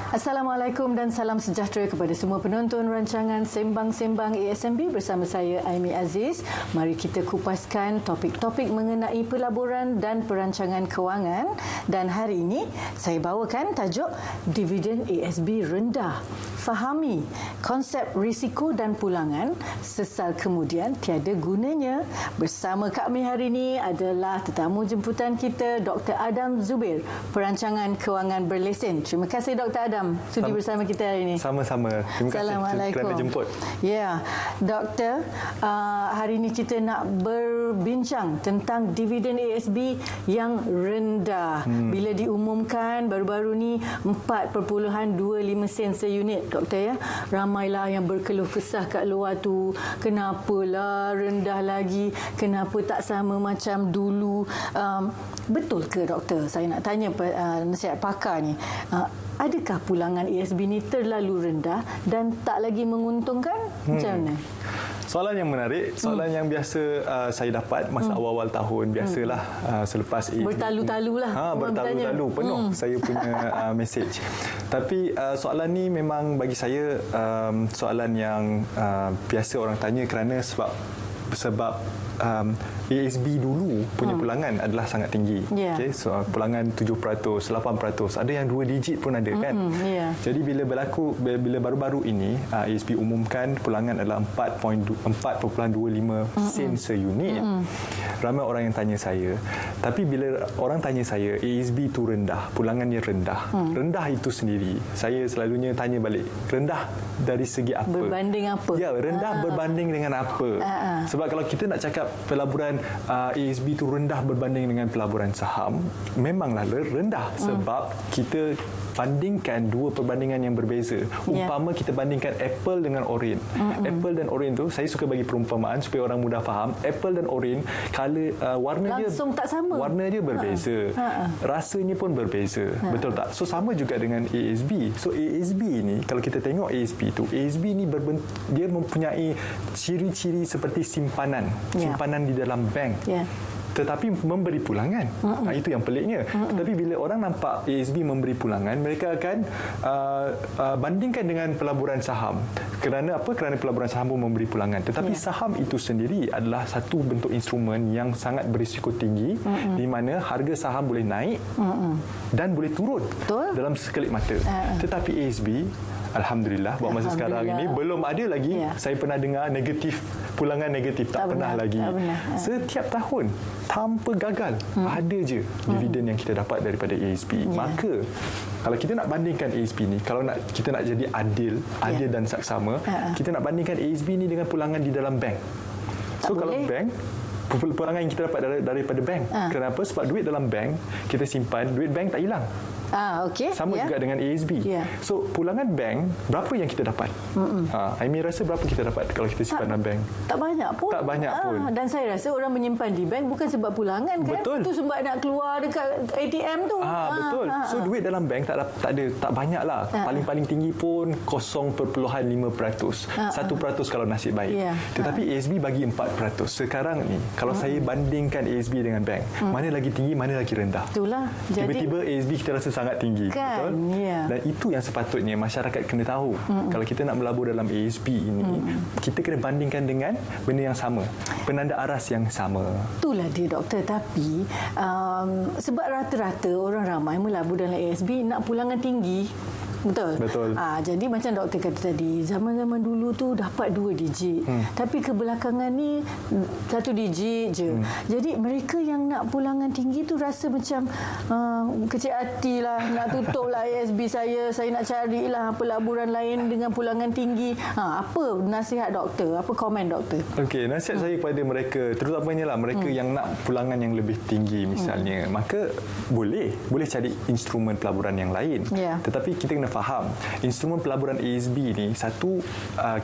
Assalamualaikum dan salam sejahtera kepada semua penonton rancangan Sembang-Sembang ASMB bersama saya Aimi Aziz. Mari kita kupaskan topik-topik mengenai pelaburan dan perancangan kewangan. Dan hari ini saya bawakan tajuk Dividen ASB rendah. Fahami konsep risiko dan pulangan, sesal kemudian tiada gunanya. Bersama kami hari ini adalah tetamu jemputan kita Dr. Adam Zubir, Perancangan Kewangan Berlesen. Terima kasih Dr. Adam sudi bersama kita hari ini. Sama-sama. Terima kasih kerana jemput. Ya, Doktor, hari ini kita nak berbincang tentang dividen ASB yang rendah. Bila diumumkan baru-baru ni 4.25 sen seunit, Doktor ya. Ramailah yang berkeluh kesah kat luar tu, kenapalah rendah lagi, kenapa tak sama macam dulu. Betul ke Doktor? Saya nak tanya nasihat pakar ni. Adakah pulangan ASB ni terlalu rendah dan tak lagi menguntungkan? Macam mana? Soalan yang menarik, soalan yang biasa saya dapat masa awal-awal tahun. Biasalah selepas ASB. Bertalu-talu lah. Bertalu-talu penuh saya punya message. Tapi soalan ni memang bagi saya soalan yang biasa orang tanya kerana sebab ASB dulu punya pulangan adalah sangat tinggi. Okay, so pulangan 7%, 8%, ada yang 2 digit pun ada kan. Jadi bila baru-baru ini ASB umumkan pulangan adalah 4.25 sen seunit. Ramai orang yang tanya saya, tapi bila orang tanya saya ASB itu rendah, pulangannya rendah. Rendah itu sendiri, saya selalunya tanya balik, rendah dari segi apa? Berbanding apa? Ya, rendah berbanding dengan apa? Sebab kalau kita nak cakap pelaburan ASB itu rendah berbanding dengan pelaburan saham, memanglah rendah sebab kita bandingkan dua perbandingan yang berbeza. Umpama kita bandingkan apple dengan oren. Apple dan oren tu saya suka bagi perumpamaan supaya orang mudah faham. Apple dan oren, warna langsung tak sama. Warna dia berbeza. Rasanya pun berbeza. Betul tak? So sama juga dengan ASB. So ASB ni kalau kita tengok ASB tu, ASB ni dia mempunyai ciri-ciri seperti simpanan di dalam bank. Tetapi memberi pulangan. Itu yang peliknya. Tetapi bila orang nampak ASB memberi pulangan, mereka akan bandingkan dengan pelaburan saham. Kerana apa? Kerana pelaburan saham pun memberi pulangan. Tetapi saham itu sendiri adalah satu bentuk instrumen yang sangat berisiko tinggi, di mana harga saham boleh naik dan boleh turun dalam sekelip mata. Tetapi ASB, Alhamdulillah, buat masa sekarang ini belum ada lagi saya pernah dengar pulangan negatif. Tak pernah lagi. Setiap tahun tanpa gagal ada je dividen yang kita dapat daripada ASB. Maka kalau kita nak bandingkan ASB ni, kalau kita nak jadi adil dan saksama, kita nak bandingkan ASB ni dengan pulangan di dalam bank. So kalau bank, pulangan yang kita dapat daripada bank. Kenapa? Sebab duit dalam bank kita simpan, duit bank tak hilang. Sama juga dengan ASB. So pulangan bank, berapa yang kita dapat? Aimi rasa berapa kita dapat kalau kita simpan dalam bank? Tak banyak pun. Tak banyak pun. Dan saya rasa orang menyimpan di bank bukan sebab pulangan kan? Betul. Itu sebab nak keluar dekat ATM tu. Betul. So duit dalam bank tak banyak lah. Paling-paling tinggi pun 0.5%. 1% kalau nasib baik. Tetapi ASB bagi 4%. Sekarang ni kalau saya bandingkan ASB dengan bank, mana lagi tinggi, mana lagi rendah? Itulah. Tiba-tiba ASB kita rasa sangat tinggi, kan? Betul? Dan itu yang sepatutnya masyarakat kena tahu. Kalau kita nak melabur dalam ASB ini, kita kena bandingkan dengan benda yang sama, penanda aras yang sama. Itulah dia Doktor. Tapi sebab rata-rata orang ramai melabur dalam ASB nak pulangan tinggi. Betul. Jadi macam doktor kata tadi, zaman-zaman dulu tu dapat 2 digit. Tapi kebelakangan ni 1 digit je. Jadi mereka yang nak pulangan tinggi tu rasa macam kecil hati lah, nak tutup lah ASB saya nak carilah pelaburan lain dengan pulangan tinggi. Apa nasihat doktor? Apa komen doktor? Okey, nasihat saya kepada mereka, terutamanya lah mereka yang nak pulangan yang lebih tinggi misalnya, maka boleh cari instrumen pelaburan yang lain. Tetapi kita kena faham, instrumen pelaburan ASB ni, satu,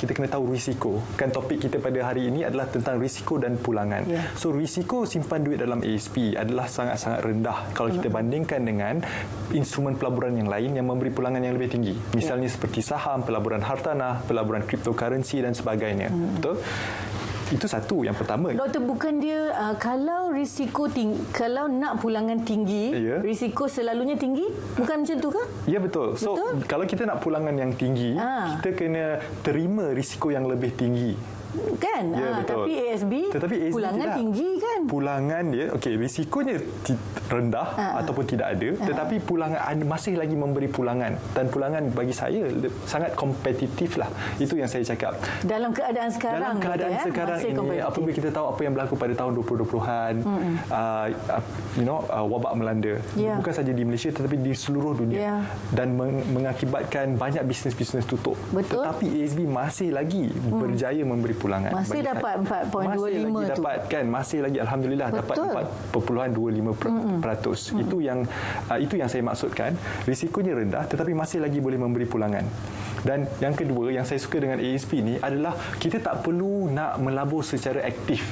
kita kena tahu risiko. Kan topik kita pada hari ini adalah tentang risiko dan pulangan. So risiko simpan duit dalam ASB adalah sangat-sangat rendah kalau kita bandingkan dengan instrumen pelaburan yang lain yang memberi pulangan yang lebih tinggi. Misalnya seperti saham, pelaburan hartanah, pelaburan cryptocurrency dan sebagainya. Betul? Itu satu yang pertama. Doktor, bukan dia kalau risiko tinggi, kalau nak pulangan tinggi, risiko selalunya tinggi? Bukan macam tu ke? Ya, betul. So, kalau kita nak pulangan yang tinggi, kita kena terima risiko yang lebih tinggi. Kan? Ya, betul. Tetapi ASB pulangan tidak tinggi kan? Pulangan dia, risikonya rendah ataupun tidak ada, tetapi pulangan masih lagi memberi pulangan, dan pulangan bagi saya sangat kompetitif lah. Itu yang saya cakap. Dalam keadaan sekarang. Dalam keadaan sekarang ini, apabila kita tahu apa yang berlaku pada tahun 2020-an, wabak melanda. Bukan saja di Malaysia tetapi di seluruh dunia. Dan mengakibatkan banyak bisnes-bisnes tutup. Betul. Tetapi ASB masih lagi berjaya memberi pulangan. Masih dapat 4.25 tu. Masih lagi alhamdulillah. Betul. Dapat 4.25%. Itu yang saya maksudkan. Risikonya rendah tetapi masih lagi boleh memberi pulangan. Dan yang kedua yang saya suka dengan ASP ni adalah kita tak perlu nak melabur secara aktif.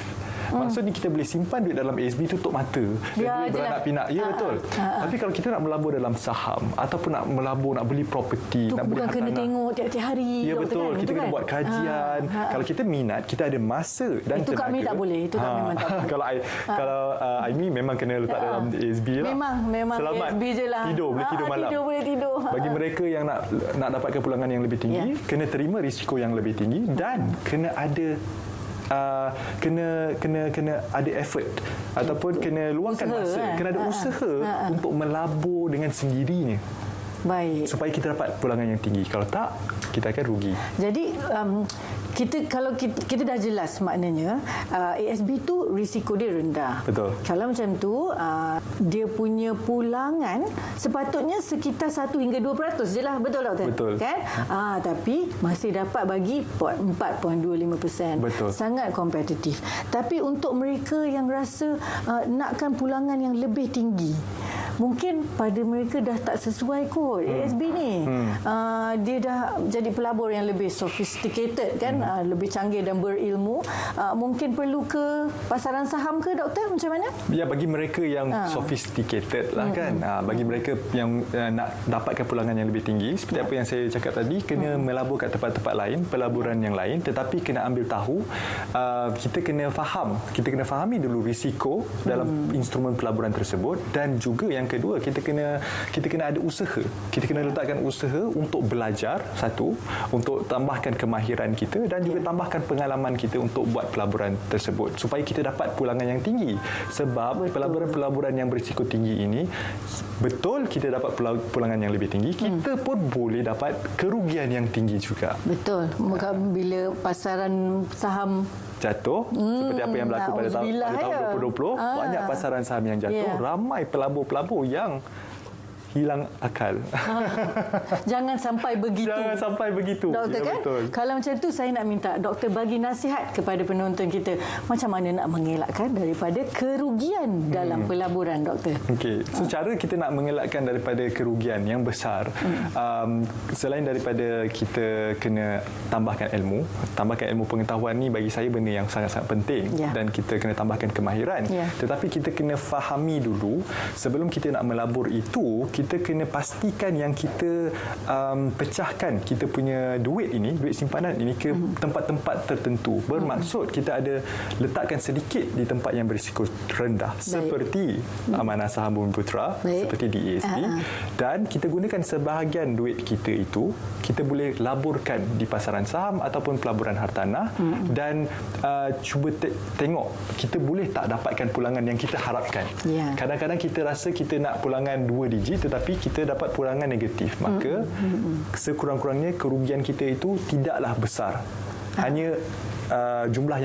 Maksudnya kita boleh simpan duit dalam ASB tutup mata dan duit beranak pinak. Ya, betul. Tapi kalau kita nak melabur dalam saham ataupun nak melabur, nak beli properti, nak beli hartanah, kena tengok tiap-tiap hari. Ya, betul. Kan? Kita kena buat kajian. Kalau kita minat, kita ada masa dan itu tenaga. Itu kami tak boleh. Itu kami memang tak boleh. Kalau Aimi memang kena letak dalam ASB lah. Memang selamat ASB je lah. Boleh tidur malam. Boleh tidur. Bagi mereka yang nak dapatkan pulangan yang lebih tinggi, kena terima risiko yang lebih tinggi dan kena ada kena ada effort ataupun kena luangkan masa, kena ada usaha untuk melabur dengan sendirinya. Baik. Supaya kita dapat pulangan yang tinggi. Kalau tak, kita akan rugi. Jadi kalau kita dah jelas maknanya ASB tu risiko dia rendah. Betul. Kalau macam tu dia punya pulangan sepatutnya sekitar 1 hingga 2% je lah. Betul doktor? Betul. Kan? Tapi masih dapat bagi 4.25%. Betul. Sangat kompetitif. Tapi untuk mereka yang rasa nakkan pulangan yang lebih tinggi, mungkin pada mereka dah tak sesuai kot ASB ni. Dia dah jadi pelabur yang lebih sophisticated kan, lebih canggih dan berilmu. Mungkin perlu ke pasaran saham ke doktor, macam mana? Ya, bagi mereka yang sophisticated lah kan. Bagi mereka yang nak dapatkan pulangan yang lebih tinggi, seperti apa yang saya cakap tadi, kena melabur kat tempat-tempat lain, pelaburan yang lain, tetapi kena ambil tahu, kita kena fahami dulu risiko dalam instrumen pelaburan tersebut, dan juga yang kedua, kita kena ada usaha. Kita kena letakkan usaha untuk belajar, satu, untuk tambahkan kemahiran kita dan juga tambahkan pengalaman kita untuk buat pelaburan tersebut supaya kita dapat pulangan yang tinggi. Sebab pelaburan-pelaburan yang berisiko tinggi ini, betul kita dapat pulangan yang lebih tinggi, kita pun boleh dapat kerugian yang tinggi juga. Betul. Bila pasaran saham jatuh, seperti apa yang berlaku pada tahun 2020, banyak pasaran saham yang jatuh, ramai pelabur-pelabur yang hilang akal. Jangan sampai begitu. Doktor, kan? Betul. Kalau macam tu, saya nak minta doktor bagi nasihat kepada penonton kita macam mana nak mengelakkan daripada kerugian dalam pelaburan, doktor. Okey. So cara kita nak mengelakkan daripada kerugian yang besar, selain daripada kita kena tambahkan ilmu pengetahuan ni bagi saya benda yang sangat-sangat penting, dan kita kena tambahkan kemahiran. Tetapi kita kena fahami dulu sebelum kita nak melabur itu, kita kena pastikan yang kita pecahkan kita punya duit simpanan ini ke tempat-tempat tertentu. Bermaksud kita ada letakkan sedikit di tempat yang berisiko rendah. Baik. Seperti Amanah Saham Bumiputera, seperti di ASB, dan kita gunakan sebahagian duit kita itu, kita boleh laburkan di pasaran saham ataupun pelaburan hartanah, dan cuba tengok kita boleh tak dapatkan pulangan yang kita harapkan. Kadang-kadang kita rasa kita nak pulangan 2 digit tetapi kita dapat pulangan negatif, maka sekurang-kurangnya kerugian kita itu tidaklah besar. Hanya jumlah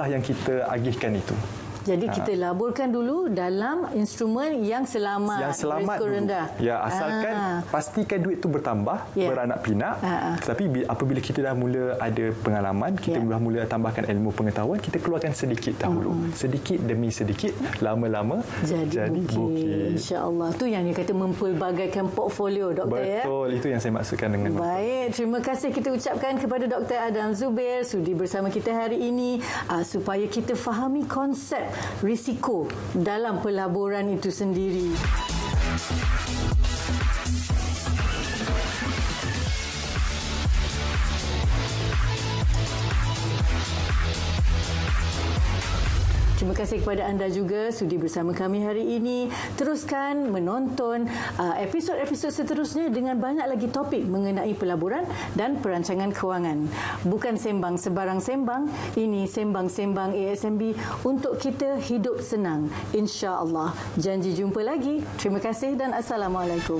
yang kita agihkan itu. Jadi kita laburkan dulu dalam instrumen yang selamat risiko rendah. Ya, asalkan pastikan duit itu bertambah, beranak pinak. Tetapi apabila kita dah mula ada pengalaman, kita dah mula tambahkan ilmu pengetahuan, kita keluarkan sedikit dahulu. Sedikit demi sedikit, lama-lama jadi bukit. Insya-Allah. Tu yang dia kata mempelbagaikan portfolio, doktor. Betul, itu yang saya maksudkan dengan baik. Terima kasih kita ucapkan kepada Dr. Adam Zubair sudi bersama kita hari ini, supaya kita fahami konsep risiko dalam pelaburan itu sendiri. Terima kasih kepada anda juga sudi bersama kami hari ini. Teruskan menonton episod-episod seterusnya dengan banyak lagi topik mengenai pelaburan dan perancangan kewangan. Bukan sembang sebarang sembang, ini sembang-sembang ASMB untuk kita hidup senang. InsyaAllah. Janji jumpa lagi. Terima kasih dan Assalamualaikum.